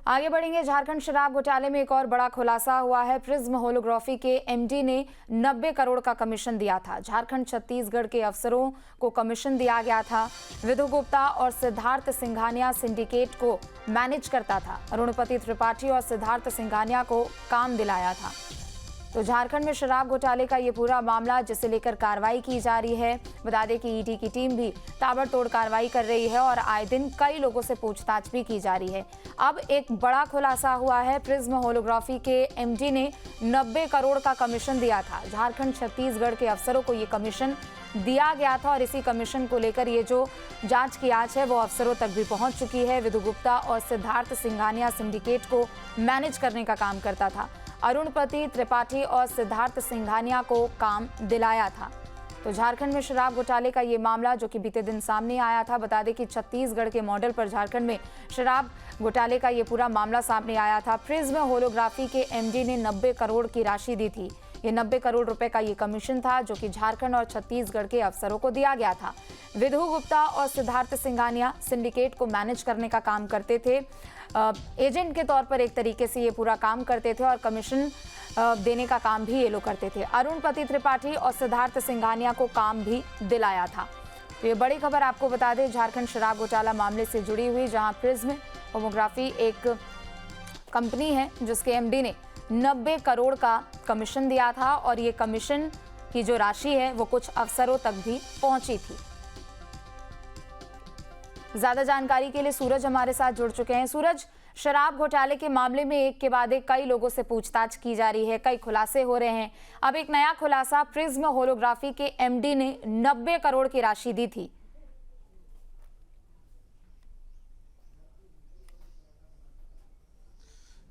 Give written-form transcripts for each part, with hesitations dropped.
आगे बढ़ेंगे। झारखंड शराब घोटाले में एक और बड़ा खुलासा हुआ है। प्रिज्म होलोग्राफी के एमडी ने 90 करोड़ का कमीशन दिया था। झारखंड छत्तीसगढ़ के अफसरों को कमीशन दिया गया था। विधु गुप्ता और सिद्धार्थ सिंघानिया सिंडिकेट को मैनेज करता था। अरुणपति त्रिपाठी और सिद्धार्थ सिंघानिया को काम दिलाया था। तो झारखंड में शराब घोटाले का ये पूरा मामला, जिसे लेकर कार्रवाई की जा रही है। बता दें कि ईडी की टीम भी ताबड़तोड़ कार्रवाई कर रही है और आए दिन कई लोगों से पूछताछ भी की जा रही है। अब एक बड़ा खुलासा हुआ है। प्रिज्म होलोग्राफी के एमडी ने 90 करोड़ का कमीशन दिया था। झारखंड छत्तीसगढ़ के अफसरों को ये कमीशन दिया गया था और इसी कमीशन को लेकर ये जो जांच की आंच है वो अफसरों तक भी पहुंच चुकी है। विधु गुप्ता और सिद्धार्थ सिंघानिया सिंडिकेट को मैनेज करने का काम करता था। अरुणपति त्रिपाठी और सिद्धार्थ सिंघानिया को काम दिलाया था। तो झारखंड में शराब घोटाले का ये मामला जो कि बीते दिन सामने आया था। बता दें कि छत्तीसगढ़ के मॉडल पर झारखंड में शराब घोटाले का ये पूरा मामला सामने आया था। प्रिज्म होलोग्राफी के एमडी ने 90 करोड़ की राशि दी थी। ये 90 करोड़ रुपए का ये कमीशन था जो कि झारखंड और छत्तीसगढ़ के अफसरों को दिया गया था। विधु गुप्ता और सिद्धार्थ सिंघानिया सिंडिकेट को मैनेज करने का काम करते थे। एजेंट के तौर पर एक तरीके से ये पूरा काम करते थे और कमीशन देने का काम भी ये लोग करते थे। अरुणपति त्रिपाठी और सिद्धार्थ सिंघानिया को काम भी दिलाया था। तो ये बड़ी खबर आपको बता दें झारखंड शराब घोटाला मामले से जुड़ी हुई, जहां प्रिज्म होमोग्राफी एक कंपनी है जिसके एमडी ने 90 करोड़ का कमीशन दिया था और ये कमीशन की जो राशि है वो कुछ अफसरों तक भी पहुंची थी। ज्यादा जानकारी के लिए सूरज हमारे साथ जुड़ चुके हैं। सूरज, शराब घोटाले के मामले में एक के बाद एक कई लोगों से पूछताछ की जा रही है, कई खुलासे हो रहे हैं। अब एक नया खुलासा, प्रिज्म होलोग्राफी के एमडी ने 90 करोड़ की राशि दी थी।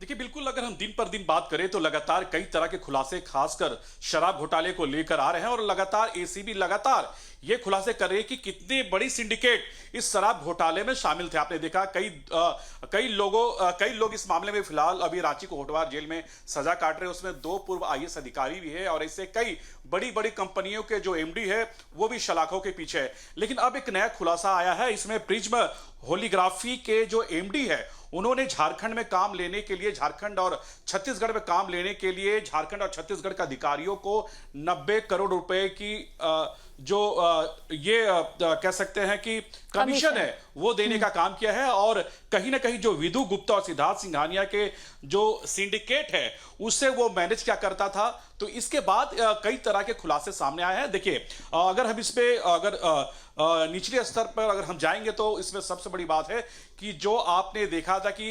देखिए, बिल्कुल अगर हम दिन पर दिन बात करें तो लगातार कई तरह के खुलासे खासकर शराब घोटाले को लेकर आ रहे हैं और लगातार एसीबी लगातार ये खुलासे कर रही है कि कितनी बड़ी सिंडिकेट इस शराब घोटाले में शामिल थे। आपने देखा कई लोग इस मामले में फिलहाल अभी रांची को होटवार जेल में सजा काट रहे हैं। उसमें 2 पूर्व आईएएस अधिकारी भी है और ऐसे कई बड़ी बड़ी कंपनियों के जो एमडी है वो भी सलाखों के पीछे है। लेकिन अब एक नया खुलासा आया है। इसमें प्रिज्म होलीग्राफी के जो एमडी है उन्होंने झारखंड में काम लेने के लिए, झारखंड और छत्तीसगढ़ में काम लेने के लिए झारखंड और छत्तीसगढ़ के अधिकारियों को 90 करोड़ रुपए की कह सकते हैं कि कमीशन है वो देने का काम किया है। और कहीं ना कहीं जो विधु गुप्ता और सिद्धार्थ सिंघानिया के जो सिंडिकेट है उससे वो मैनेज क्या करता था। तो इसके बाद कई तरह के खुलासे सामने आए हैं। देखिए, अगर हम इस पे निचले स्तर पर अगर हम जाएंगे तो इसमें सबसे बड़ी बात है कि जो आपने देखा था कि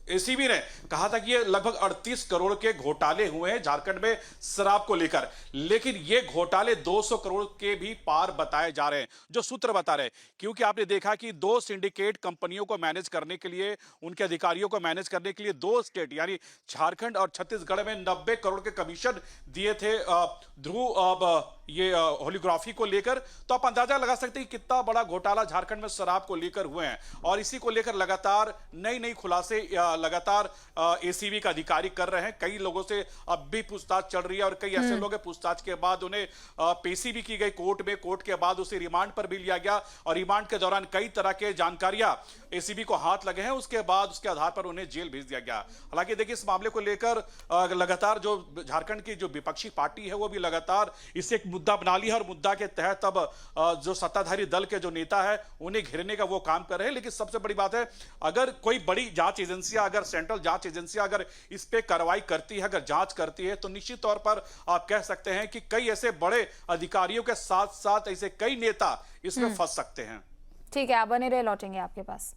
एसीबी ने कहा था कि ये लगभग 38 करोड़ के घोटाले हुए हैं झारखंड में शराब को लेकर, लेकिन ये घोटाले 200 करोड़ के भी पार बताए जा रहे हैं, जो सूत्र बता रहे हैं। क्योंकि आपने देखा कि 2 सिंडिकेट कंपनियों को मैनेज करने के लिए, उनके अधिकारियों को मैनेज करने के लिए 2 स्टेट यानी झारखंड और छत्तीसगढ़ में 90 करोड़ के कमीशन दिए थे ध्रुव ये होलीग्राफी को लेकर। तो आप अंदाजा लगा सकते हैं कि कितना बड़ा घोटाला झारखंड में शराब को लेकर हुए हैं और इसी को लेकर लगातार नई खुलासे लगातार एसीबी का अधिकारी कर रहे हैं। कई लोगों से अब भी पूछताछ चल रही है और कई ऐसे लोग हैं पूछताछ के बाद उन्हें पेशी भी की गई कोर्ट में। कोर्ट के बाद उसे रिमांड पर भी लिया गया और रिमांड के दौरान कई तरह के जानकारियां एसीबी को हाथ लगे हैं। उसके बाद उसके आधार पर उन्हें जेल भेज दिया गया। हालांकि देखिए, इस मामले को लेकर लगातार जो झारखंड की जो विपक्षी पार्टी है वो भी लगातार इसे एक मुद्दा बना लिया है और मुद्दा के तहत अब जो सत्ताधारी दल के जो नेता है उन्हें घेरने का वो काम कर रहे हैं। लेकिन सबसे बड़ी बात है, अगर कोई बड़ी जांच एजेंसियां, अगर सेंट्रल जांच एजेंसियां अगर इस पे कार्रवाई करती है, अगर जांच करती है, तो निश्चित तौर पर आप कह सकते हैं कि कई ऐसे बड़े अधिकारियों के साथ साथ ऐसे कई नेता इसमें फंस सकते हैं। ठीक है, आप बने रहे, लौटेंगे आपके पास।